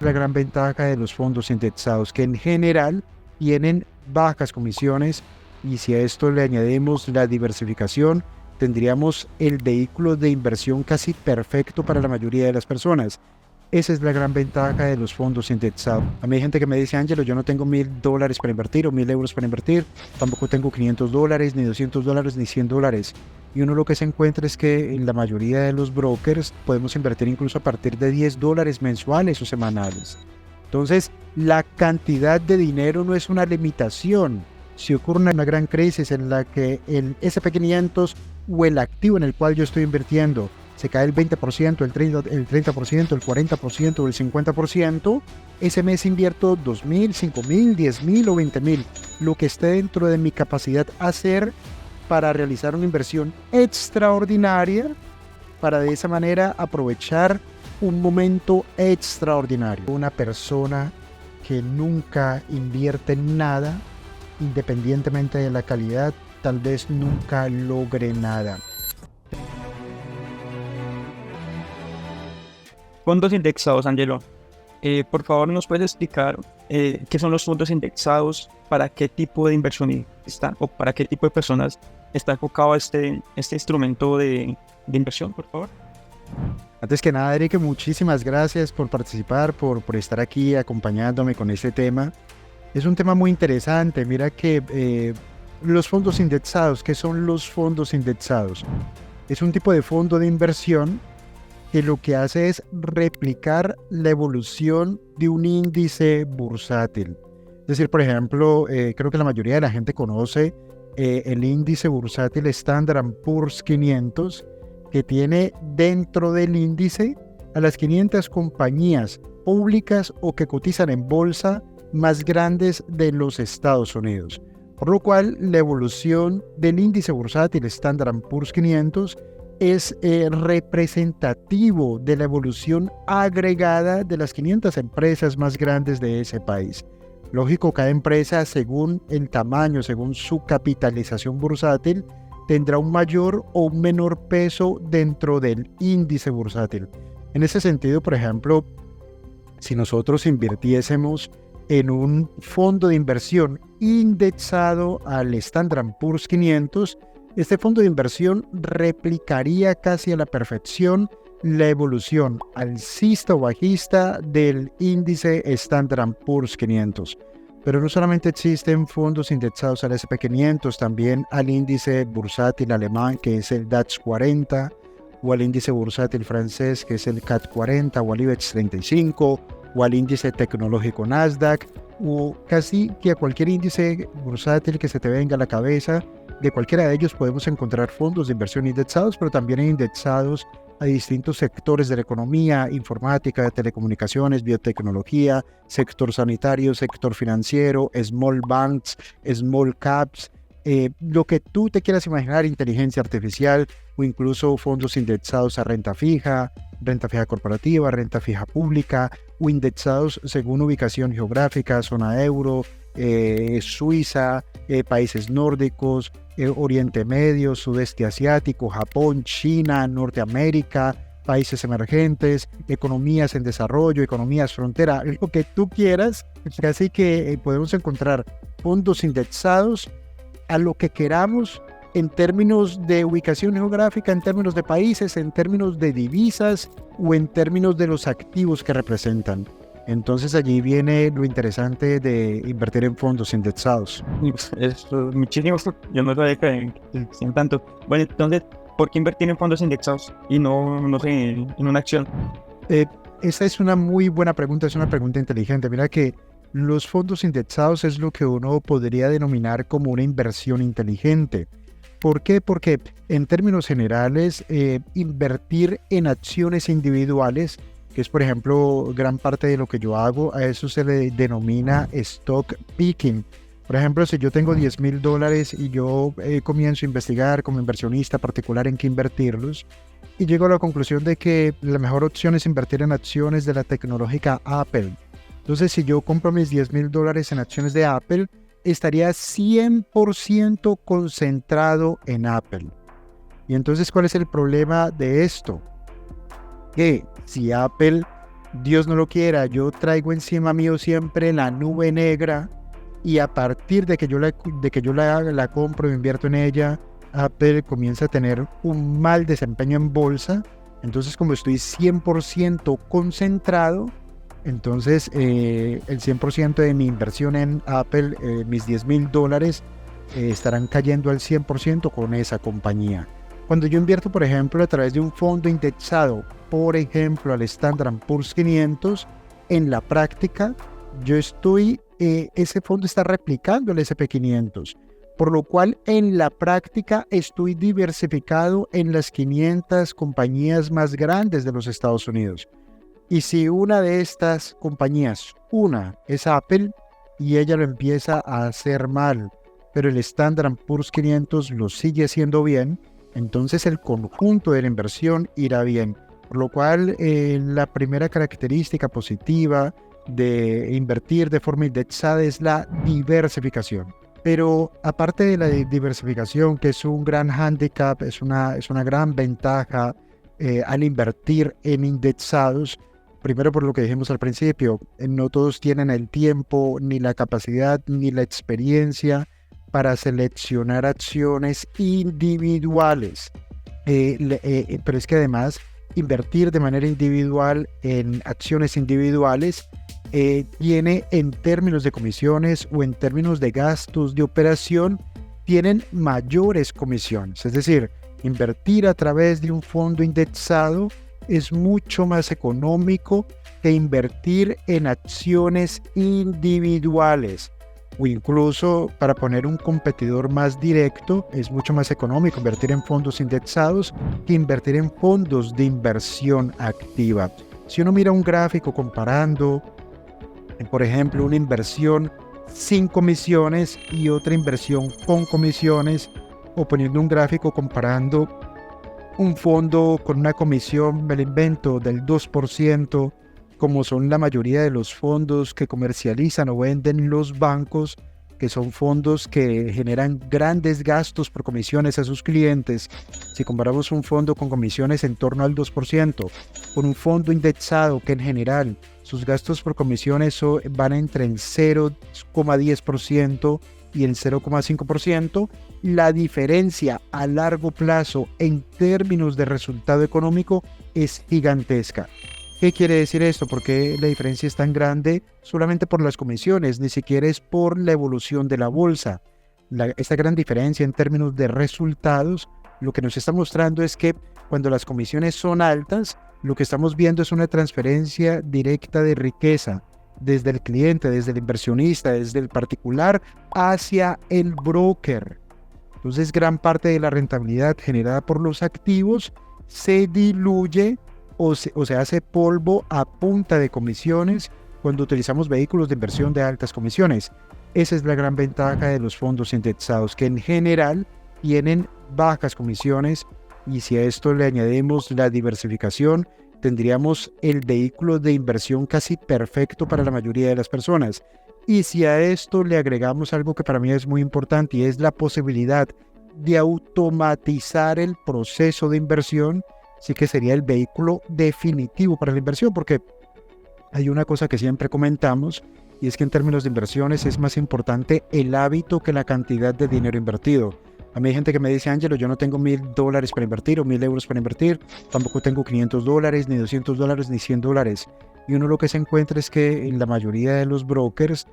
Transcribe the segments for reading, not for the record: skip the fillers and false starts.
La gran ventaja de los fondos indexados, que en general tienen bajas comisiones, y si a esto le añadimos la diversificación, tendríamos el vehículo de inversión casi perfecto para la mayoría de las personas. Esa es la gran ventaja de los fondos indexados. A mí hay gente que me dice, Ángelo, yo no tengo $1,000 para invertir o 1,000 euros para invertir, tampoco tengo $500, ni $200, ni $100. Y uno lo que se encuentra es que en la mayoría de los brokers podemos invertir incluso a partir de $10 mensuales o semanales. Entonces, la cantidad de dinero no es una limitación. Si ocurre una gran crisis en la que el S&P 500 o el activo en el cual yo estoy invirtiendo se cae el 20%, el 30%, el 40% o el 50%, ese mes invierto 2,000, 5,000, 10,000 o 20,000, lo que esté dentro de mi capacidad hacer para realizar una inversión extraordinaria, para de esa manera aprovechar un momento extraordinario. Una persona que nunca invierte en nada, independientemente de la calidad, tal vez nunca logre nada. Fondos indexados, Angelo. Por favor, ¿nos puedes explicar qué son los fondos indexados, para qué tipo de inversionista o para qué tipo de personas está enfocado este instrumento de inversión, por favor? Antes que nada, Eric, muchísimas gracias por participar, por estar aquí acompañándome con este tema. Es un tema muy interesante. Mira que los fondos indexados, ¿qué son los fondos indexados? Es un tipo de fondo de inversión que lo que hace es replicar la evolución de un índice bursátil. Es decir, por ejemplo, creo que la mayoría de la gente conoce el índice bursátil Standard & Poor's 500, que tiene dentro del índice a las 500 compañías públicas o que cotizan en bolsa más grandes de los Estados Unidos. Por lo cual, la evolución del índice bursátil Standard & Poor's 500 es representativo de la evolución agregada de las 500 empresas más grandes de ese país. Lógico, cada empresa, según el tamaño, según su capitalización bursátil, tendrá un mayor o un menor peso dentro del índice bursátil. En ese sentido, por ejemplo, si nosotros invirtiésemos en un fondo de inversión indexado al Standard & Poor's 500, este fondo de inversión replicaría casi a la perfección la evolución alcista o bajista del índice Standard & Poor's 500. Pero no solamente existen fondos indexados al S&P 500, también al índice bursátil alemán, que es el DAX 40, o al índice bursátil francés, que es el CAC 40, o al IBEX 35, o al índice tecnológico Nasdaq, o casi que a cualquier índice bursátil que se te venga a la cabeza. De cualquiera de ellos podemos encontrar fondos de inversión indexados, pero también indexados a distintos sectores de la economía: informática, telecomunicaciones, biotecnología, sector sanitario, sector financiero, small banks, small caps, lo que tú te quieras imaginar, inteligencia artificial, o incluso fondos indexados a renta fija corporativa, renta fija pública, o indexados según ubicación geográfica, zona euro, Suiza, países nórdicos, Oriente Medio, Sudeste Asiático, Japón, China, Norteamérica, países emergentes, economías en desarrollo, economías frontera, lo que tú quieras. Así que podemos encontrar fondos indexados a lo que queramos en términos de ubicación geográfica, en términos de países, en términos de divisas o en términos de los activos que representan. Entonces allí viene lo interesante de invertir en fondos indexados. Es muchísimo, yo no sabía que existían tanto. Bueno, entonces, ¿por qué invertir en fondos indexados y no sé, en una acción? Esa es una muy buena pregunta, es una pregunta inteligente. Mira que los fondos indexados es lo que uno podría denominar como una inversión inteligente. ¿Por qué? Porque en términos generales, invertir en acciones individuales, que es por ejemplo gran parte de lo que yo hago, a eso se le denomina stock picking. Por ejemplo, si yo tengo $10,000 y yo comienzo a investigar como inversionista particular en qué invertirlos, y llego a la conclusión de que la mejor opción es invertir en acciones de la tecnológica Apple. Entonces, si yo compro mis $10,000 en acciones de Apple, estaría 100% concentrado en Apple. Y entonces, ¿cuál es el problema de esto? Que si Apple Dios no lo quiera, yo traigo encima mío siempre la nube negra y a partir de que la compro e invierto en ella, Apple comienza a tener un mal desempeño en bolsa. Entonces, como estoy 100% concentrado, entonces el 100% de mi inversión en Apple, mis $10,000, estarán cayendo al 100% con esa compañía. Cuando yo invierto, por ejemplo, a través de un fondo indexado, por ejemplo, al Standard & Poor's 500, en la práctica, ese fondo está replicando el S&P 500, por lo cual en la práctica estoy diversificado en las 500 compañías más grandes de los Estados Unidos. Y si una de estas compañías, es Apple, y ella lo empieza a hacer mal, pero el Standard & Poor's 500 lo sigue haciendo bien, entonces el conjunto de la inversión irá bien. Por lo cual, la primera característica positiva de invertir de forma indexada es la diversificación. Pero aparte de la diversificación, que es un gran hándicap, es una gran ventaja al invertir en indexados, primero por lo que dijimos al principio, no todos tienen el tiempo, ni la capacidad, ni la experiencia para seleccionar acciones individuales. Pero es que además, invertir de manera individual en acciones individuales tiene, en términos de comisiones o en términos de gastos de operación, tienen mayores comisiones. Es decir, invertir a través de un fondo indexado es mucho más económico que invertir en acciones individuales. O incluso, para poner un competidor más directo, es mucho más económico invertir en fondos indexados que invertir en fondos de inversión activa. Si uno mira un gráfico comparando, por ejemplo, una inversión sin comisiones y otra inversión con comisiones, o poniendo un gráfico comparando un fondo con una comisión, me lo invento, del 2%, como son la mayoría de los fondos que comercializan o venden los bancos, que son fondos que generan grandes gastos por comisiones a sus clientes. Si comparamos un fondo con comisiones en torno al 2%, con un fondo indexado que en general sus gastos por comisiones van entre el 0,10% y el 0,5%, la diferencia a largo plazo en términos de resultado económico es gigantesca. ¿Qué quiere decir esto? ¿Por qué la diferencia es tan grande? Solamente por las comisiones, ni siquiera es por la evolución de la bolsa. Esta gran diferencia en términos de resultados, lo que nos está mostrando es que cuando las comisiones son altas, lo que estamos viendo es una transferencia directa de riqueza desde el cliente, desde el inversionista, desde el particular hacia el broker. Entonces, gran parte de la rentabilidad generada por los activos se diluye o se hace polvo a punta de comisiones cuando utilizamos vehículos de inversión de altas comisiones. Esa es la gran ventaja de los fondos indexados, que en general tienen bajas comisiones, y si a esto le añadimos la diversificación, tendríamos el vehículo de inversión casi perfecto para la mayoría de las personas. Y si a esto le agregamos algo que para mí es muy importante, y es la posibilidad de automatizar el proceso de inversión, sí que sería el vehículo definitivo para la inversión, porque hay una cosa que siempre comentamos, y es que en términos de inversiones es más importante el hábito que la cantidad de dinero invertido. A mí hay gente que me dice: Ángelo, yo no tengo $1,000 para invertir o 1,000 euros para invertir, tampoco tengo $500, ni $200, ni $100. Y uno lo que se encuentra es que en la mayoría de los brokers,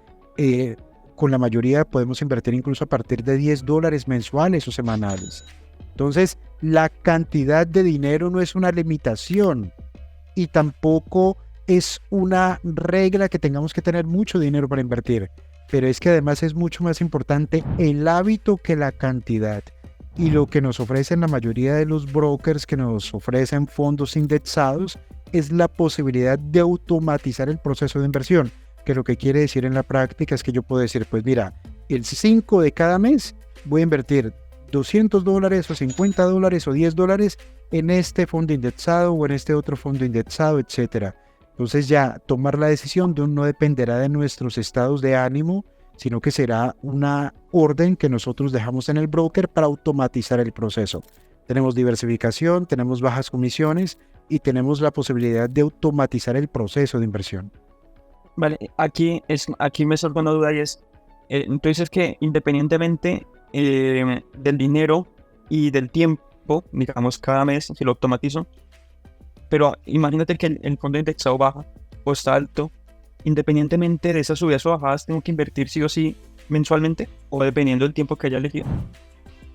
con la mayoría podemos invertir incluso a partir de $10 mensuales o semanales. Entonces, la cantidad de dinero no es una limitación y tampoco es una regla que tengamos que tener mucho dinero para invertir, pero es que además es mucho más importante el hábito que la cantidad. Y lo que nos ofrecen la mayoría de los brokers que nos ofrecen fondos indexados es la posibilidad de automatizar el proceso de inversión, que lo que quiere decir en la práctica es que yo puedo decir: pues mira, el 5 de cada mes voy a invertir $200 o $50 o $10 en este fondo indexado o en este otro fondo indexado, etcétera. Entonces ya tomar la decisión no dependerá de nuestros estados de ánimo, sino que será una orden que nosotros dejamos en el broker para automatizar el proceso. Tenemos diversificación, tenemos bajas comisiones y tenemos la posibilidad de automatizar el proceso de inversión. Vale, aquí me surge una duda y es, tú dices que independientemente del dinero y del tiempo, digamos cada mes, si lo automatizo, pero imagínate que el fondo indexado baja o está alto, independientemente de esas subidas o bajadas, ¿tengo que invertir sí o sí mensualmente o dependiendo del tiempo que haya elegido?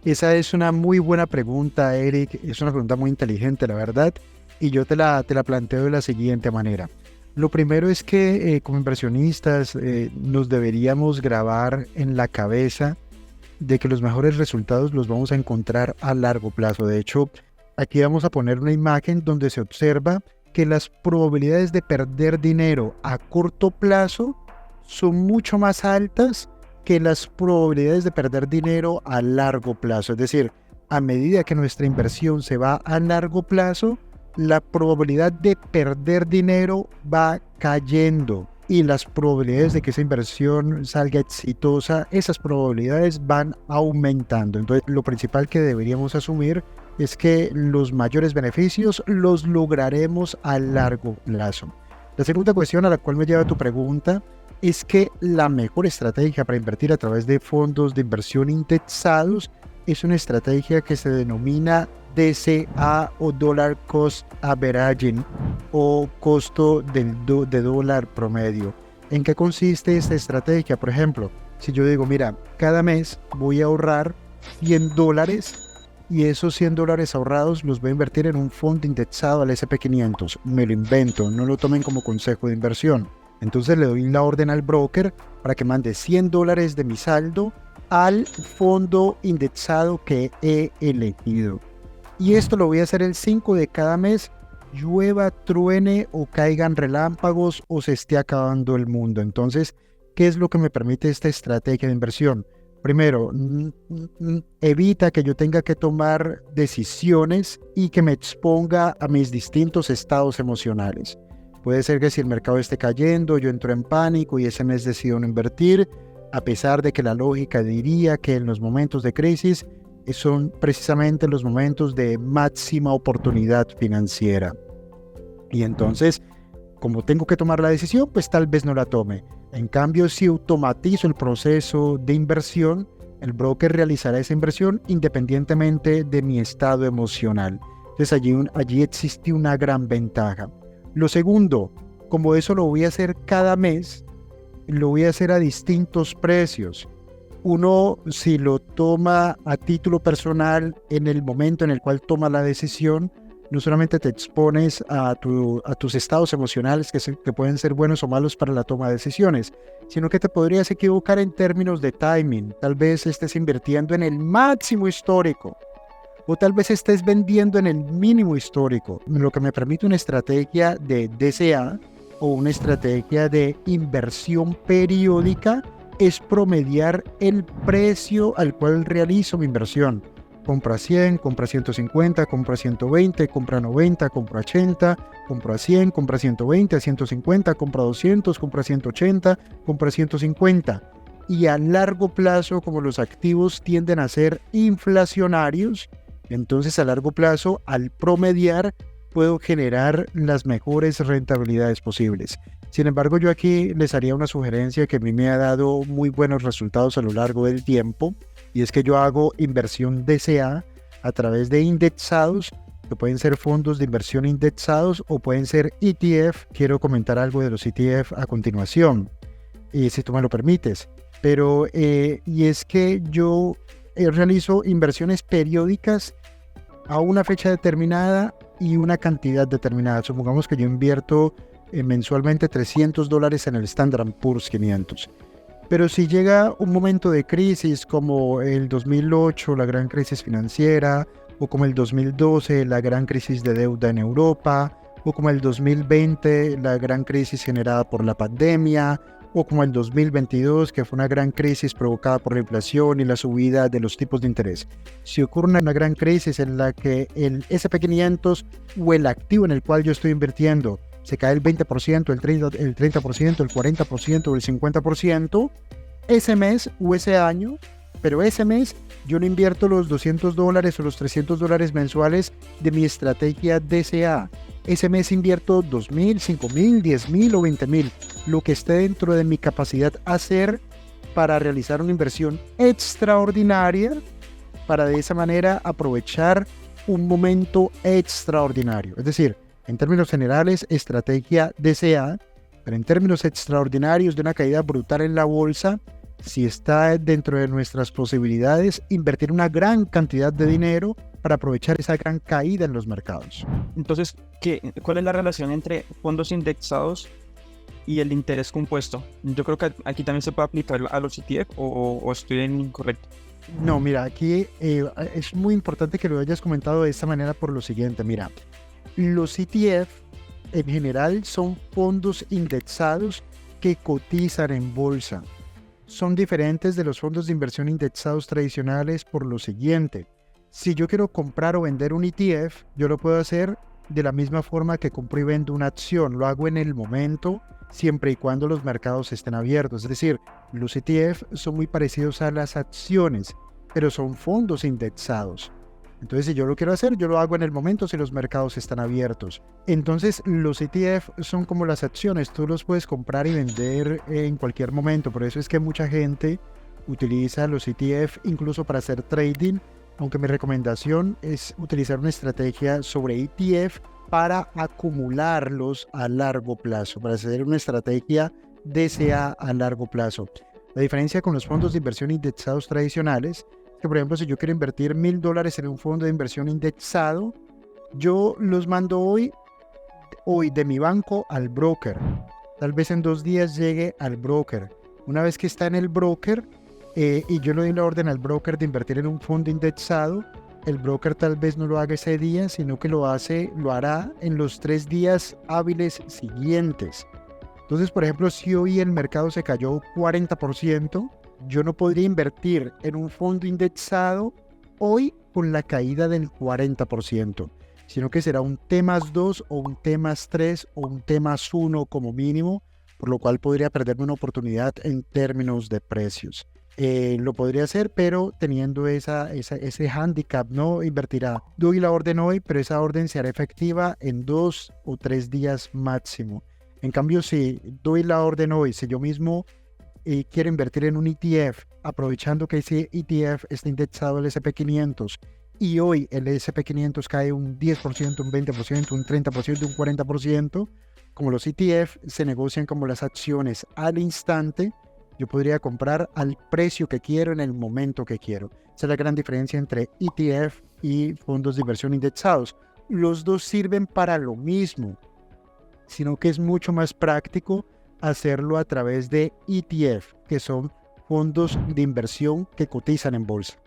Esa es una muy buena pregunta, Eric. Es una pregunta muy inteligente, la verdad. Y yo te la planteo de la siguiente manera. Lo primero es que como inversionistas nos deberíamos grabar en la cabeza de que los mejores resultados los vamos a encontrar a largo plazo. De hecho, aquí vamos a poner una imagen donde se observa que las probabilidades de perder dinero a corto plazo son mucho más altas que las probabilidades de perder dinero a largo plazo. Es decir, a medida que nuestra inversión se va a largo plazo, la probabilidad de perder dinero va cayendo y las probabilidades de que esa inversión salga exitosa, esas probabilidades van aumentando. Entonces, lo principal que deberíamos asumir es que los mayores beneficios los lograremos a largo plazo. La segunda cuestión a la cual me lleva tu pregunta es que la mejor estrategia para invertir a través de fondos de inversión indexados es una estrategia que se denomina DCA o Dollar Cost Averaging o costo de dólar promedio. ¿En qué consiste esta estrategia? Por ejemplo, si yo digo, mira, cada mes voy a ahorrar $100 y esos $100 ahorrados los voy a invertir en un fondo indexado al SP500. Me lo invento, no lo tomen como consejo de inversión. Entonces le doy la orden al broker para que mande $100 de mi saldo al fondo indexado que he elegido. Y esto lo voy a hacer el 5 de cada mes, llueva, truene o caigan relámpagos o se esté acabando el mundo. Entonces, ¿qué es lo que me permite esta estrategia de inversión? Primero, evita que yo tenga que tomar decisiones y que me exponga a mis distintos estados emocionales. Puede ser que si el mercado esté cayendo, yo entro en pánico y ese mes decido no invertir, a pesar de que la lógica diría que en los momentos de crisis son precisamente los momentos de máxima oportunidad financiera. Y entonces, como tengo que tomar la decisión, pues tal vez no la tome. En cambio, si automatizo el proceso de inversión, el broker realizará esa inversión independientemente de mi estado emocional. Entonces allí existe una gran ventaja. Lo segundo, como eso lo voy a hacer cada mes, lo voy a hacer a distintos precios. Uno, si lo toma a título personal en el momento en el cual toma la decisión, no solamente te expones a tus estados emocionales que pueden ser buenos o malos para la toma de decisiones, sino que te podrías equivocar en términos de timing. Tal vez estés invirtiendo en el máximo histórico o tal vez estés vendiendo en el mínimo histórico, lo que me permite una estrategia de DCA o una estrategia de inversión periódica es promediar el precio al cual realizo mi inversión. Compro a 100, compro a 150, compro a 120, compro a 90, compro a 80, compro a 100, compro a 120, a 150, compro a 200, compro a 180, compro a 150. Y a largo plazo, como los activos tienden a ser inflacionarios, entonces a largo plazo, al promediar, puedo generar las mejores rentabilidades posibles. Sin embargo, yo aquí les haría una sugerencia que a mí me ha dado muy buenos resultados a lo largo del tiempo, y es que yo hago inversión DCA a través de indexados, que pueden ser fondos de inversión indexados o pueden ser ETF. Quiero comentar algo de los ETF a continuación, si tú me lo permites. Pero, y es que yo realizo inversiones periódicas a una fecha determinada y una cantidad determinada. Supongamos que yo invierto mensualmente $300 en el Standard & Poor's 500. Pero si llega un momento de crisis como el 2008, la gran crisis financiera, o como el 2012, la gran crisis de deuda en Europa, o como el 2020, la gran crisis generada por la pandemia, o como el 2022, que fue una gran crisis provocada por la inflación y la subida de los tipos de interés. Si ocurre una gran crisis en la que el SP500 o el activo en el cual yo estoy invirtiendo se cae el 20%, el 30%, el 40% o el 50%, ese mes o ese año Pero ese mes yo no invierto los $200 o los $300 mensuales de mi estrategia DCA. Ese mes invierto 2.000, 5.000, 10.000 o 20.000, lo que esté dentro de mi capacidad hacer para realizar una inversión extraordinaria, para de esa manera aprovechar un momento extraordinario. Es decir, en términos generales, estrategia DCA, pero en términos extraordinarios de una caída brutal en la bolsa, si está dentro de nuestras posibilidades, invertir una gran cantidad de dinero para aprovechar esa gran caída en los mercados. Entonces, ¿cuál es la relación entre fondos indexados y el interés compuesto? Yo creo que aquí también se puede aplicar a los ETF o estoy en incorrecto. No, mira, aquí es muy importante que lo hayas comentado de esta manera por lo siguiente. Mira, los ETF en general son fondos indexados que cotizan en bolsa. Son diferentes de los fondos de inversión indexados tradicionales por lo siguiente. Si yo quiero comprar o vender un ETF, yo lo puedo hacer de la misma forma que compro y vendo una acción. Lo hago en el momento, siempre y cuando los mercados estén abiertos. Es decir, los ETF son muy parecidos a las acciones, pero son fondos indexados. Entonces, si yo lo quiero hacer, yo lo hago en el momento si los mercados están abiertos. Entonces, los ETF son como las acciones. Tú los puedes comprar y vender en cualquier momento. Por eso es que mucha gente utiliza los ETF incluso para hacer trading, aunque mi recomendación es utilizar una estrategia sobre ETF para acumularlos a largo plazo, para hacer una estrategia DCA a largo plazo. La diferencia con los fondos de inversión indexados tradicionales es que, por ejemplo, si yo quiero invertir $1.000 en un fondo de inversión indexado, yo los mando hoy de mi banco al broker. Tal vez en 2 días llegue al broker. Una vez que está en el broker, y yo le doy la orden al broker de invertir en un fondo indexado, el broker tal vez no lo haga ese día, sino que lo hará en los 3 días hábiles siguientes. Entonces, por ejemplo, si hoy el mercado se cayó 40%, yo no podría invertir en un fondo indexado hoy con la caída del 40%, sino que será un T+2 o un T+3 o un T+1 como mínimo, por lo cual podría perderme una oportunidad en términos de precios. Lo podría hacer, pero teniendo ese handicap, no invertirá. Doy la orden hoy, pero esa orden se hará efectiva en 2 o 3 días máximo. En cambio, si doy la orden hoy, si yo mismo quiero invertir en un ETF, aprovechando que ese ETF está indexado al SP500 y hoy el SP500 cae un 10%, un 20%, un 30%, un 40%, como los ETF se negocian como las acciones al instante, yo podría comprar al precio que quiero en el momento que quiero. Esa es la gran diferencia entre ETF y fondos de inversión indexados. Los dos sirven para lo mismo, sino que es mucho más práctico hacerlo a través de ETF, que son fondos de inversión que cotizan en bolsa.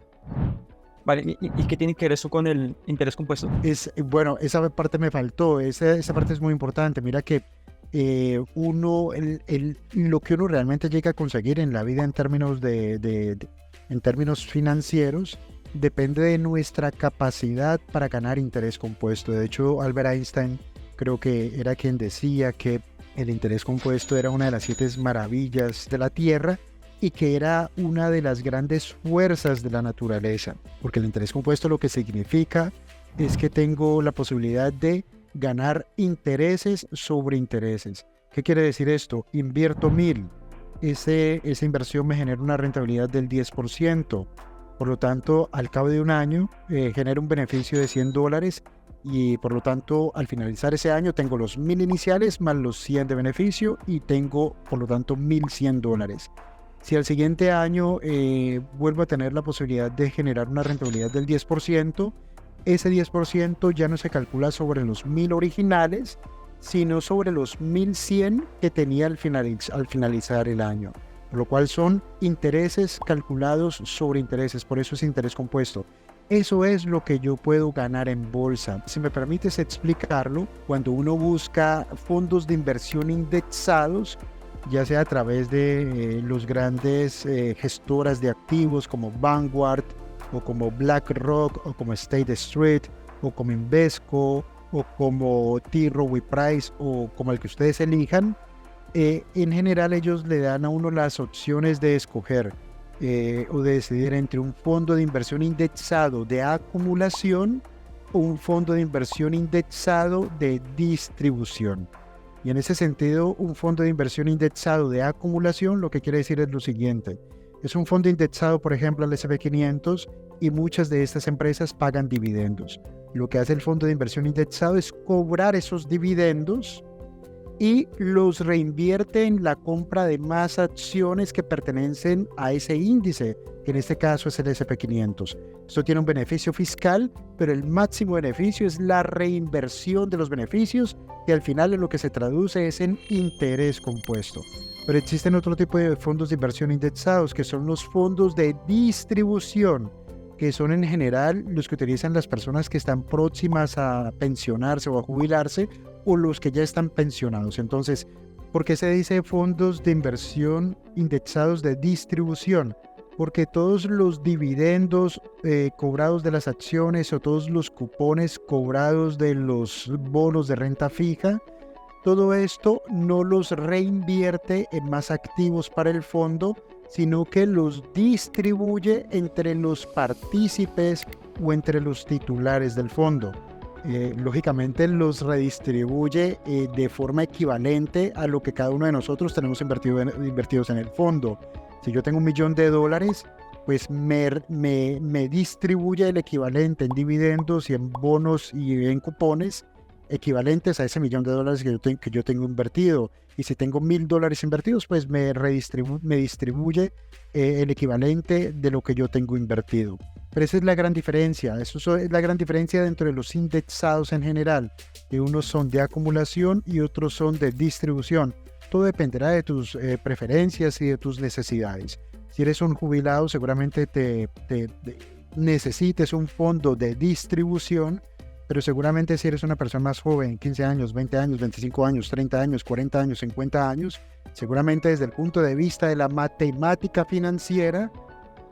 Vale, ¿y qué tiene que ver eso con el interés compuesto? Bueno, esa parte me faltó, esa parte es muy importante. Mira que lo que uno realmente llega a conseguir en la vida en términos en términos financieros depende de nuestra capacidad para ganar interés compuesto. De hecho, Albert Einstein creo que era quien decía que el interés compuesto era una de las 7 maravillas de la Tierra y que era una de las grandes fuerzas de la naturaleza, porque el interés compuesto lo que significa es que tengo la posibilidad de ganar intereses sobre intereses. ¿Qué quiere decir esto? Invierto 1.000, esa inversión me genera una rentabilidad del 10%, por lo tanto al cabo de un año genera un beneficio de $100 y por lo tanto al finalizar ese año tengo los 1.000 iniciales más los 100 de beneficio y tengo por lo tanto $1.100. Si al siguiente año vuelvo a tener la posibilidad de generar una rentabilidad del 10%, ese 10% ya no se calcula sobre los 1.000 originales, sino sobre los 1.100 que tenía al finalizar el año. Por lo cual son intereses calculados sobre intereses, por eso es interés compuesto. Eso es lo que yo puedo ganar en bolsa. Si me permites explicarlo, cuando uno busca fondos de inversión indexados, ya sea a través de los grandes gestoras de activos como Vanguard, o como BlackRock, o como State Street, o como Invesco, o como T. Rowe Price, o como el que ustedes elijan, en general ellos le dan a uno las opciones de escoger o de decidir entre un fondo de inversión indexado de acumulación o un fondo de inversión indexado de distribución. Y en ese sentido, un fondo de inversión indexado de acumulación lo que quiere decir es lo siguiente. Es un fondo indexado, por ejemplo, al S&P 500 y muchas de estas empresas pagan dividendos. Lo que hace el fondo de inversión indexado es cobrar esos dividendos y los reinvierte en la compra de más acciones que pertenecen a ese índice, que en este caso es el S&P 500. Esto tiene un beneficio fiscal, pero el máximo beneficio es la reinversión de los beneficios, que al final en lo que se traduce es en interés compuesto. Pero existen otro tipo de fondos de inversión indexados, que son los fondos de distribución, que son en general los que utilizan las personas que están próximas a pensionarse o a jubilarse, o los que ya están pensionados. Entonces, ¿por qué se dice fondos de inversión indexados de distribución? Porque todos los dividendos cobrados de las acciones o todos los cupones cobrados de los bonos de renta fija, todo esto no los reinvierte en más activos para el fondo, sino que los distribuye entre los partícipes o entre los titulares del fondo. Lógicamente los redistribuye de forma equivalente a lo que cada uno de nosotros tenemos invertidos en el fondo. Si yo tengo $1.000.000, pues me distribuye el equivalente en dividendos y en bonos y en cupones equivalentes a ese $1.000.000 que yo tengo invertido. Y si tengo $1.000 invertidos, pues me distribuye el equivalente de lo que yo tengo invertido. Pero esa es la gran diferencia. Eso es la gran diferencia dentro de los indexados en general, que unos son de acumulación y otros son de distribución. Todo dependerá de tus preferencias y de tus necesidades. Si eres un jubilado, seguramente necesites un fondo de distribución, pero seguramente si eres una persona más joven, 15 años, 20 años, 25 años, 30 años, 40 años, 50 años, seguramente desde el punto de vista de la matemática financiera,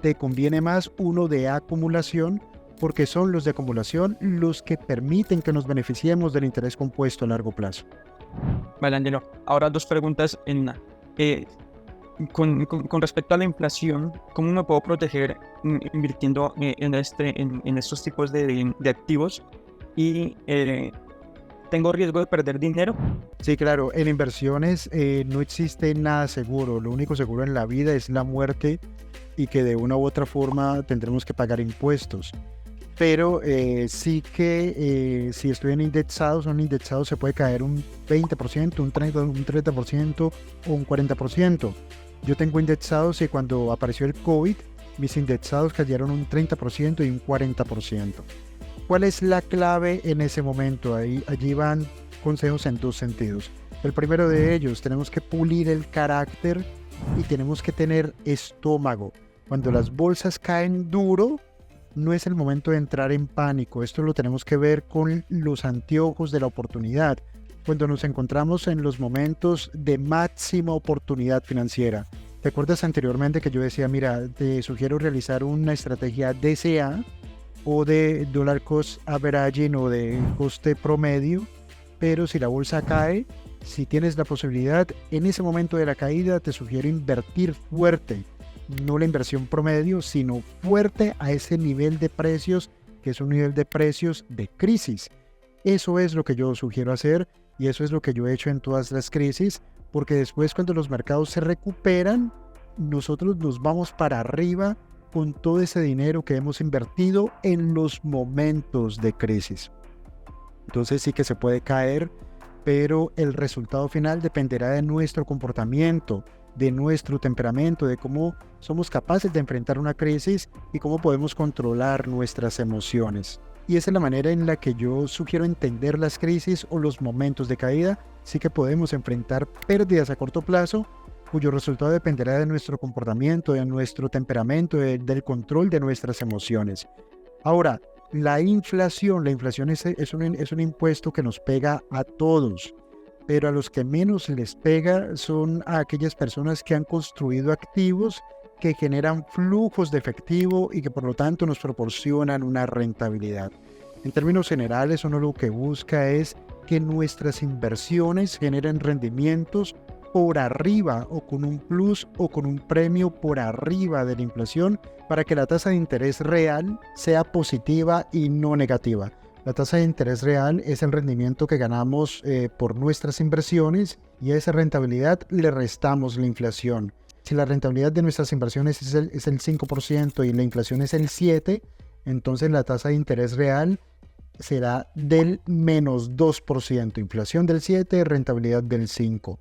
te conviene más uno de acumulación, porque son los de acumulación los que permiten que nos beneficiemos del interés compuesto a largo plazo. Vale, Angelo. Ahora dos preguntas en una. Con respecto a la inflación, ¿cómo me puedo proteger invirtiendo en estos tipos de activos? Y ¿tengo riesgo de perder dinero? Sí, claro. En inversiones no existe nada seguro. Lo único seguro en la vida es la muerte y que de una u otra forma tendremos que pagar impuestos. Pero sí que si estoy en indexados, un indexado se puede caer un 20%, un 30% o un 40%. Yo tengo indexados y cuando apareció el COVID, mis indexados cayeron un 30% y un 40%. ¿Cuál es la clave en ese momento? Allí van consejos en dos sentidos. El primero de ellos, tenemos que pulir el carácter y tenemos que tener estómago. Cuando las bolsas caen duro, no es el momento de entrar en pánico. Esto lo tenemos que ver con los anteojos de la oportunidad. Cuando nos encontramos en los momentos de máxima oportunidad financiera. ¿Te acuerdas anteriormente que yo decía, mira, te sugiero realizar una estrategia DCA o de Dollar Cost Averaging o de coste promedio? Pero si la bolsa cae, si tienes la posibilidad, en ese momento de la caída te sugiero invertir fuerte. No la inversión promedio, sino fuerte a ese nivel de precios, que es un nivel de precios de crisis. Eso es lo que yo sugiero hacer y eso es lo que yo he hecho en todas las crisis, porque después cuando los mercados se recuperan, nosotros nos vamos para arriba con todo ese dinero que hemos invertido en los momentos de crisis. Entonces sí que se puede caer, pero el resultado final dependerá de nuestro comportamiento, de nuestro temperamento, de cómo somos capaces de enfrentar una crisis y cómo podemos controlar nuestras emociones. Y esa es la manera en la que yo sugiero entender las crisis o los momentos de caída. Sí que podemos enfrentar pérdidas a corto plazo, cuyo resultado dependerá de nuestro comportamiento, de nuestro temperamento, del control de nuestras emociones. Ahora, la inflación es un impuesto que nos pega a todos, pero a los que menos les pega son a aquellas personas que han construido activos que generan flujos de efectivo y que por lo tanto nos proporcionan una rentabilidad. En términos generales, uno lo que busca es que nuestras inversiones generen rendimientos por arriba o con un plus o con un premio por arriba de la inflación para que la tasa de interés real sea positiva y no negativa. La tasa de interés real es el rendimiento que ganamos por nuestras inversiones y a esa rentabilidad le restamos la inflación. Si la rentabilidad de nuestras inversiones es el 5% y la inflación es el 7%, entonces la tasa de interés real será del menos 2%, inflación del 7%, rentabilidad del 5%.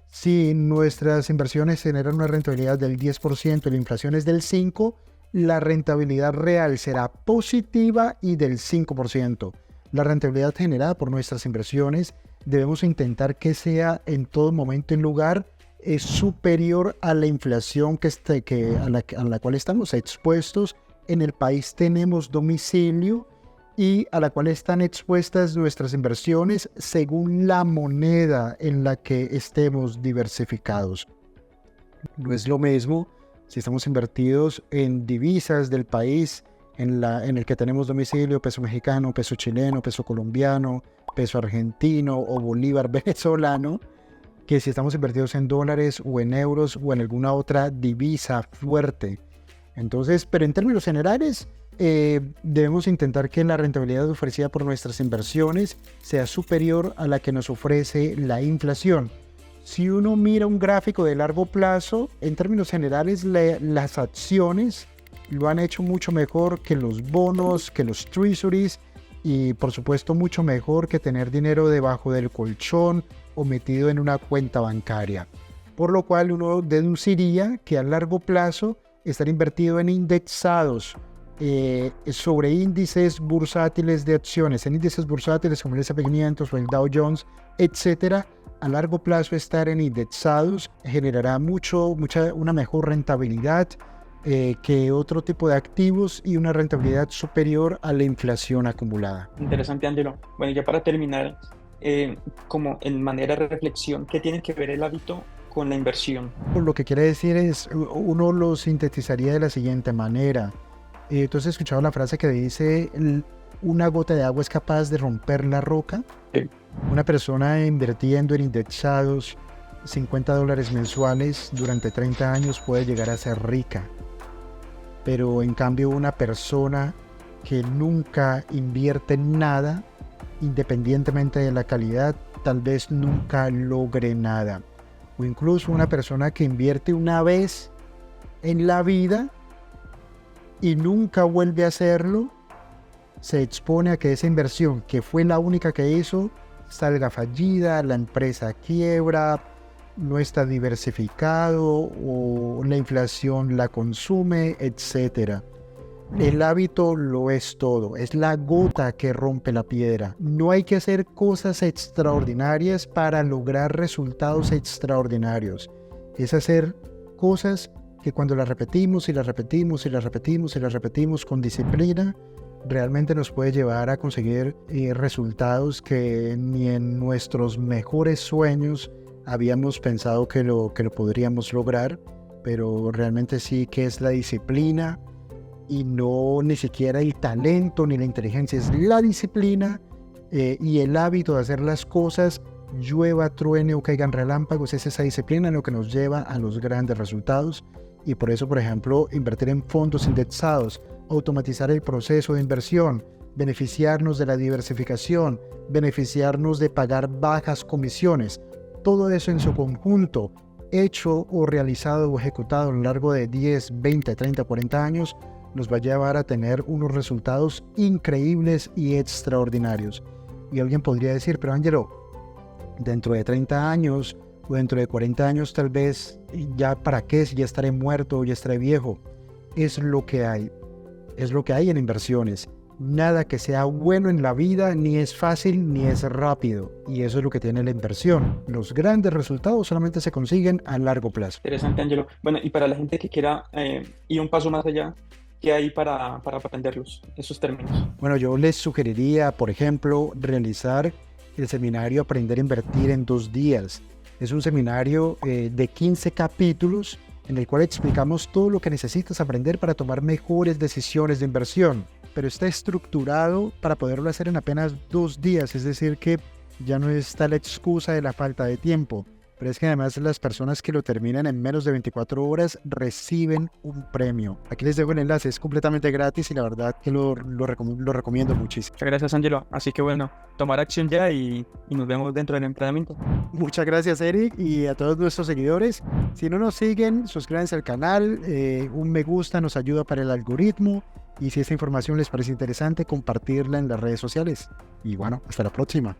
Si nuestras inversiones generan una rentabilidad del 10% y la inflación es del 5%, la rentabilidad real será positiva y del 5%. La rentabilidad generada por nuestras inversiones debemos intentar que sea en todo momento y lugar es superior a la inflación a la cual estamos expuestos. En el país tenemos domicilio y a la cual están expuestas nuestras inversiones según la moneda en la que estemos diversificados. No es lo mismo si estamos invertidos en divisas del país en el que tenemos domicilio, peso mexicano, peso chileno, peso colombiano, peso argentino o bolívar venezolano, que si estamos invertidos en dólares o en euros o en alguna otra divisa fuerte. Entonces, pero en términos generales, debemos intentar que la rentabilidad ofrecida por nuestras inversiones sea superior a la que nos ofrece la inflación. Si uno mira un gráfico de largo plazo, en términos generales, las acciones lo han hecho mucho mejor que los bonos, que los treasuries y por supuesto mucho mejor que tener dinero debajo del colchón o metido en una cuenta bancaria. Por lo cual uno deduciría que a largo plazo estar invertido en indexados sobre índices bursátiles de acciones, en índices bursátiles como el S&P 500 o el Dow Jones, etcétera, a largo plazo estar en indexados generará una mejor rentabilidad que otro tipo de activos y una rentabilidad superior a la inflación acumulada. Interesante, Angelo. Bueno, ya para terminar, como en manera de reflexión, ¿qué tiene que ver el hábito con la inversión? Lo que quiere decir es, uno lo sintetizaría de la siguiente manera. ¿Tú has escuchado la frase que dice, una gota de agua es capaz de romper la roca? Sí. Una persona invirtiendo en indexados $50 mensuales durante 30 años puede llegar a ser rica. Pero en cambio una persona que nunca invierte en nada, independientemente de la calidad, tal vez nunca logre nada. O incluso una persona que invierte una vez en la vida y nunca vuelve a hacerlo, se expone a que esa inversión, que fue la única que hizo, salga fallida, la empresa quiebra, no está diversificado o la inflación la consume, etc. El hábito lo es todo, es la gota que rompe la piedra. No hay que hacer cosas extraordinarias para lograr resultados extraordinarios. Es hacer cosas que cuando las repetimos y las repetimos y las repetimos y las repetimos con disciplina, realmente nos puede llevar a conseguir resultados que ni en nuestros mejores sueños habíamos pensado que lo podríamos lograr, pero realmente sí que es la disciplina y no ni siquiera el talento ni la inteligencia, es la disciplina y el hábito de hacer las cosas, llueva, truene o caigan relámpagos, es esa disciplina lo que nos lleva a los grandes resultados. Y por eso, por ejemplo, invertir en fondos indexados, automatizar el proceso de inversión, beneficiarnos de la diversificación, beneficiarnos de pagar bajas comisiones, todo eso en su conjunto, hecho o realizado o ejecutado a lo largo de 10, 20, 30, 40 años, nos va a llevar a tener unos resultados increíbles y extraordinarios. Y alguien podría decir, pero Ángelo, dentro de 30 años o dentro de 40 años tal vez, ya para qué, si ya estaré muerto o ya estaré viejo. Es lo que hay en inversiones. Nada que sea bueno en la vida ni es fácil ni es rápido. Y eso es lo que tiene la inversión. Los grandes resultados solamente se consiguen a largo plazo. Interesante, Angelo. Bueno, y para la gente que quiera ir un paso más allá, ¿qué hay para aprenderlos, esos términos? Bueno, yo les sugeriría, por ejemplo, realizar el seminario Aprender a Invertir en 2 días. Es un seminario de 15 capítulos en el cual explicamos todo lo que necesitas aprender para tomar mejores decisiones de inversión, pero está estructurado para poderlo hacer en apenas 2 días, es decir que ya no está la excusa de la falta de tiempo. pero es que además las personas que lo terminan en menos de 24 horas reciben un premio. Aquí les dejo el enlace, es completamente gratis y la verdad que lo recomiendo muchísimo. Muchas gracias, Angelo. Así que bueno, tomar acción ya y nos vemos dentro del entrenamiento. Muchas gracias, Eric, y a todos nuestros seguidores. Si no nos siguen, suscríbanse al canal, un me gusta nos ayuda para el algoritmo, y si esta información les parece interesante, compartirla en las redes sociales. Y bueno, hasta la próxima.